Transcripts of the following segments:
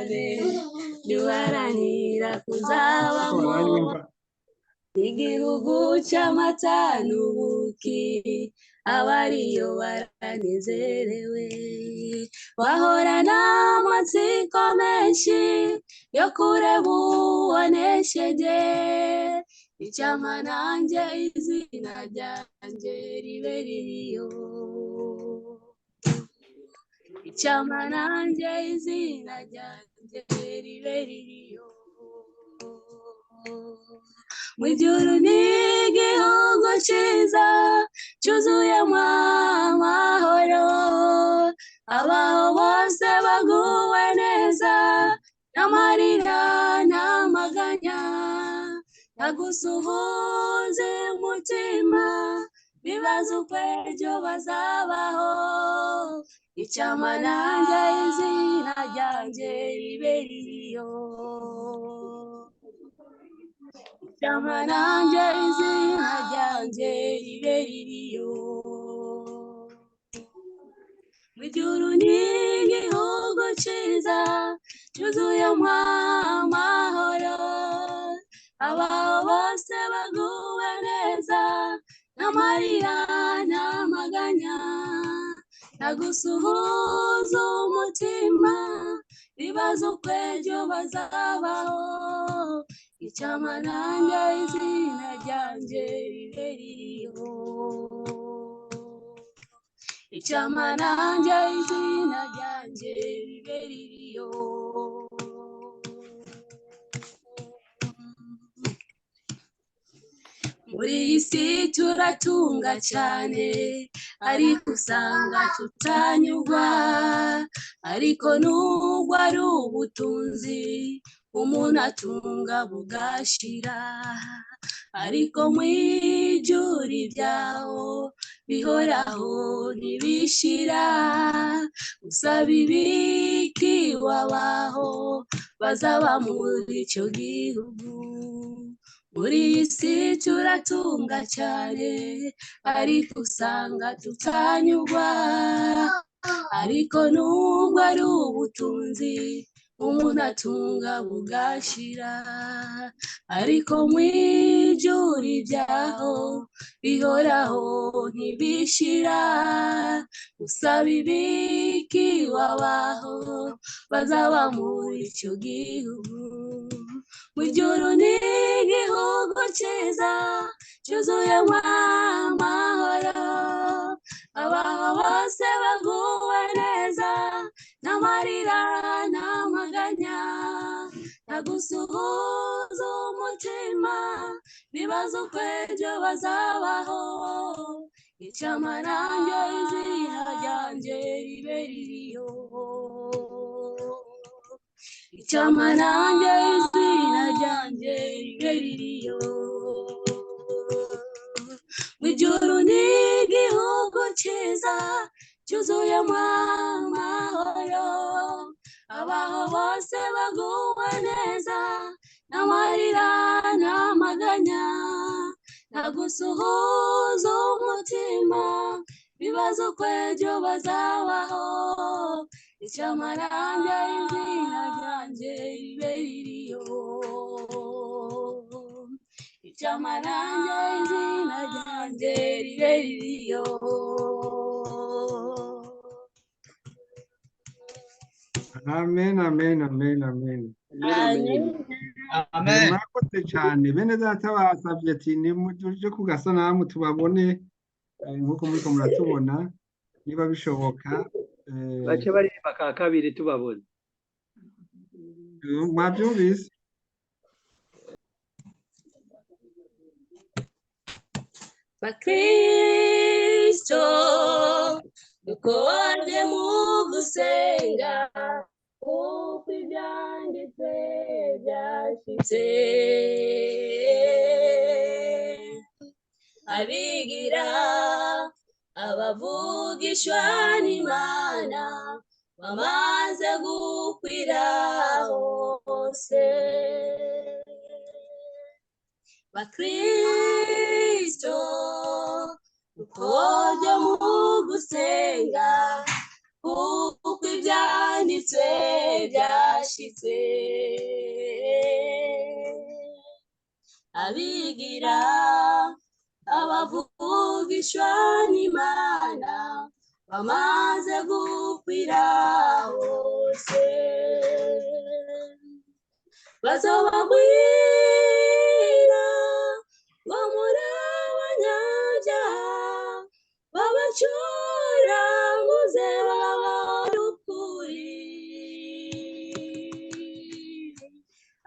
cyane duharanira kuzabamo igihugu cy'amata n'ubuki, abariyo baranezerewe bahorana amatsiko menshi yo kureba uwanesheje. Icyampa nanjye izina ryanjye ribe ririyo, icyampa nanjye izina ryanjye ribe ririyo. Mu ijuru ni igihugu cyiza cyuzuyemo amahoro, abaho bose baguwe neza, n'amarira n'amaganya, nagusuhuze umutima, bibaza uko ejo bazabaho. Icyampa nanjye izina ryanjye ribe ririyo, icyampa nanjye izina ryanjye ribe ririyo. Mu ijuru ni igihugu cyiza cyuzuyemo amahoro, abaho bose baguwe neza, n'amarira n'amaganya, nagusuhuza umutima, bibaza uko ejo bazabaho. Icyampa nanjye izina ryanjye ribe ririyo, icyampa nanjye izina ryanjye ribe ririyo. Muri iyi si turatunga cyane, ariko usanga tutanyurwa, ariko nubwo ari ubutunzi umuntu atunga bugashira, ariko mu ijuru ibyaho bihoraho ntibishira. Usaba ibiki wabaho bazaba muri icyo gihugu. Muri iyi si turatunga cyane, ariko usanga tutanyurwa, ariko nubwo ari ubutunzi umuntu atunga bugashira, ariko mu ijuru ibyaho bihoraho ntibishira. Usaba ibiki wabaho bazaba muri icyo gihugu. Mu ijuru ni igihugu cyiza cyuzuyemo amahoro, abaho bose baguwe neza, n'amarira n'amaganya, nagusuhuza umutima, bibaza uko ejo bazabaho. Icyampa nanjye izina ryanjye ribe ririyo, icyampa nanjye izina ryanjye ribe ririyo. Mu ijuru ni igihugu cyiza cyuzuyemo amahoro, abaho bose baguwe neza, n'amarira n'amaganya, nagusuhuza umutima, bibaza uko ejo bazabaho. Icyampa nanjye izina ryanjye ribe ririyo, icyampa nanjye izina ryanjye ribe ririyo. Amen, amen, amen, amen. Amen. Murakoze cyane. Bene data basabye ati nimuje ku gasanamu tubabone nk'uko muriko muratubona, niba bishoboka bace baririmba ka kabiri tubabone. mwabyumvise? Bakristo dukoze mu gusenga, kuko ibyanditswe byashyitse. Abigira abavugishwa n'Imana bamaze gukwira hose. Bakristo dukoze mu gusenga, kuko ibyanditswe byashitse abigira abavugishwa n'Imana bamaze gukwira hose bazobagwira ngo muri abanyabyaha babacuraguze bababona ukuri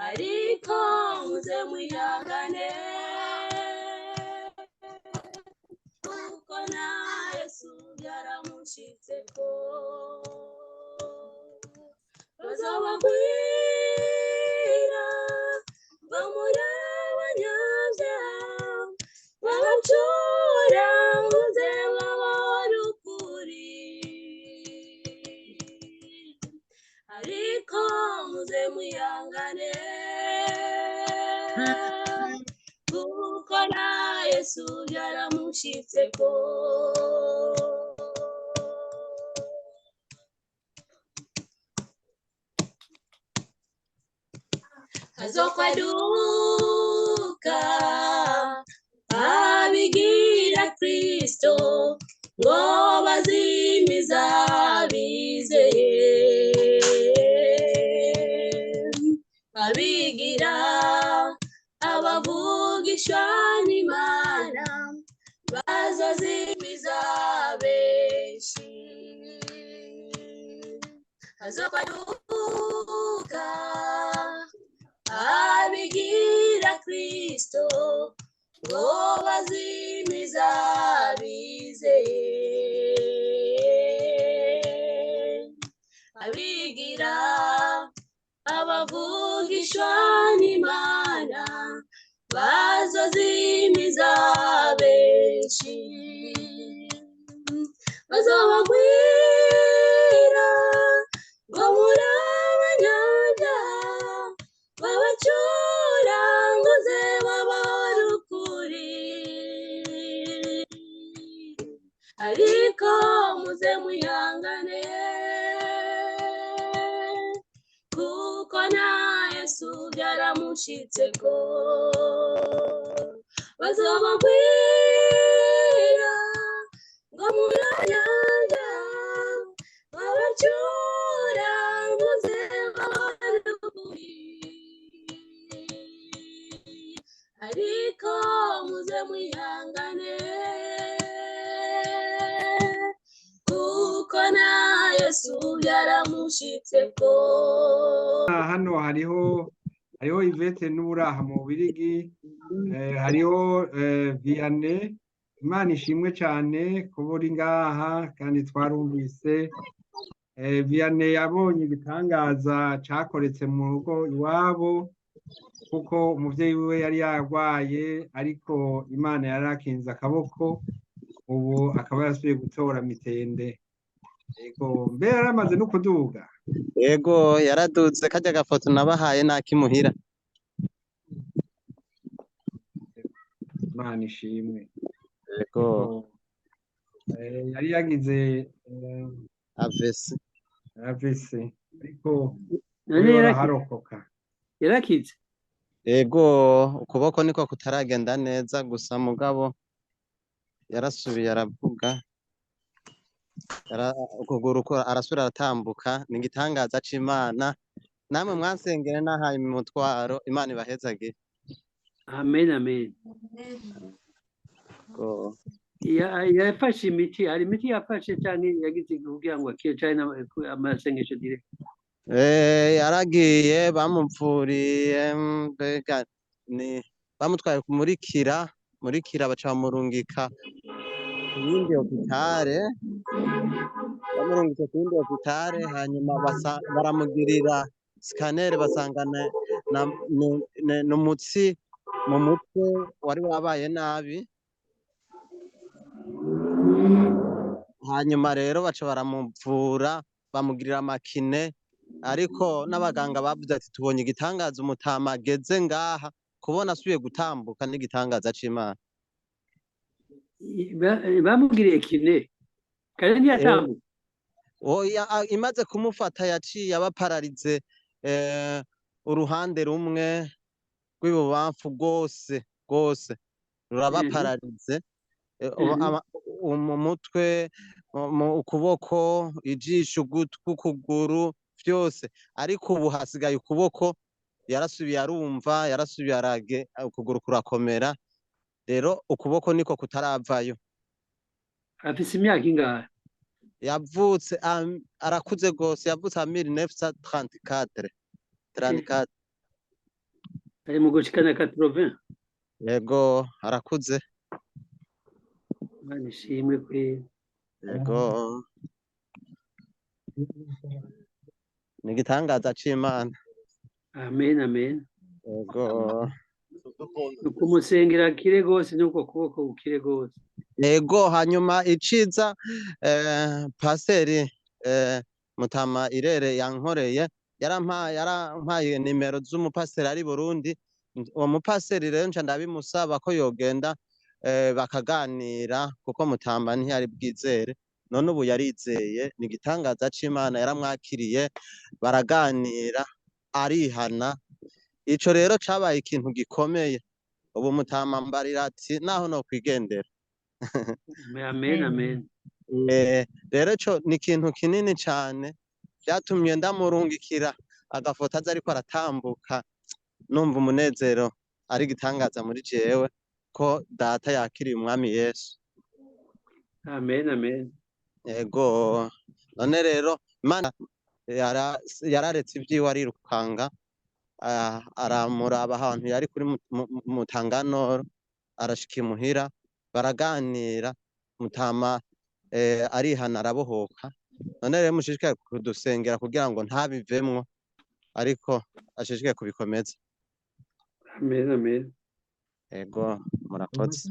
ariko muze mwihangane kuko na Yesu byaramushitseko bazobagwira ngo muri abanyabyaha babacuraguze bababona ukuri ariko muze mwihangane kuko na Yesu byaramushitseko hazokwaduka abigira Kristo ngo bazimiza bizeye abigira abavugishwa n'Imana bazozimiza benshi hazokwaduka abigira Kristo ngo bazimiza bizeye abigira abavugishwa n'Imana bazozimiza benshi bazobagwira ngo muri abanyabyaha babacuraguze bababona ukuri ariko muze mwihangane kuko na Yesu byaramushitseko bazobagwira ngo muri abanyabyaha babacuraguze bababona ukuri ariko muze mwihangane kuko na Yesu byaramushitseko hano hariho Yvette n'uburaha mu Bubirigi hariho Vianney Imana ishimwe cyane kuba uri ngaha kandi twarumvise Vianney yabonye igitangaza cyakoretse mu rugo iwabo kuko umuvyeyi wiwe yari yarwaye ariko Imana yarakinze akaboko ubu akaba yasubiye gutora mitende yego mbe yaramaze no kuduga Yego yaraduze kajya gafoto nabahaye nakimuhira Imana ishimwe yego yari yagize AVC ariko yaraharokoka yarakize yego ukuboko niko kutaragenda neza gusa mugabo yarasubiye aravuga ukuguru arasubira aratambuka ni igitangaza c'Imana namwe mwansengere nahaye imutwaro Imana ibahezage amen amen yafashe imiti hari imiti yafashe cyane yagize kugira ngo akire cyane amasengesho direct yaragiye bamupfuriye mbega ni bamutwaye murikira baca bamurungika kuyindi hopitale bamurungitse kuyindi hopitale hanyuma baramugirira scanner basangana n'umutsi mu mutwe wari wabaye nabi hanyuma rero baca baramuvura bamugirira amakine ariko n'abaganga bavuze ati tubonye igitangaza umutama ageze ngaha kubona asubiye gutambuka n'igitangaza c'Imana bamugiriye kine kandi ntiyatambuka oya imaze kumufata yaciye abapararize uruhande rumwe rw'ibubamfu rwose rurabapararize mu mutwe mu ukuboko ijisho ugutwi ukuguru vyose ariko ubu hasigaye ukuboko yarasubiye arumva yarasubiye ukuguru kurakomera rero ukuboko niko kutaravayo. afise imyaka ingahe? Yavutse arakuze gose yavutse 1934 ari mu gushikana 80. yego arakuze Imana ishimwe kwe. yego ni igitangaza c'Imana. Amen amen. Yego Ukumusengera kire gose nuko kuboko ukire gose. yego hanyuma iciza paseri Mutama Irere yankoreye yarampaye nimero z'umupaseri ari Burundi. Uwo mupaseri rero nca ndabimusaba ko yogenda bakaganira kuko Mutama ntiyari bwizere none ubu yarizeye ni igitangaza c'Imana yaramwakiriye baraganira arihana. Ico rero cabaye ikintu gikomeye ubu Mutama mbarira ati naho no kwigendera. Amen amen. Rero co ni ikintu kinini cane vyatumye ndamurungikira agafoto aza ariko aratambuka numva umunezero ari igitangaza muri jewe ko data yakiriye umwami Yesu. Amen amen. Yego none rero Imana yararetse ivyiwe arirukanga aramuraba ahantu yari kuri Mutanganoro arashika imuhira baraganira Mutama arihana arabohoka. None rero mushishikaye kudusengera kugira ngo ntabivemwo ariko ashishikaye kubikomeza. Amen amen. Yego murakoze.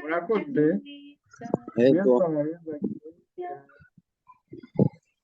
Murakoze. Yego. Yesu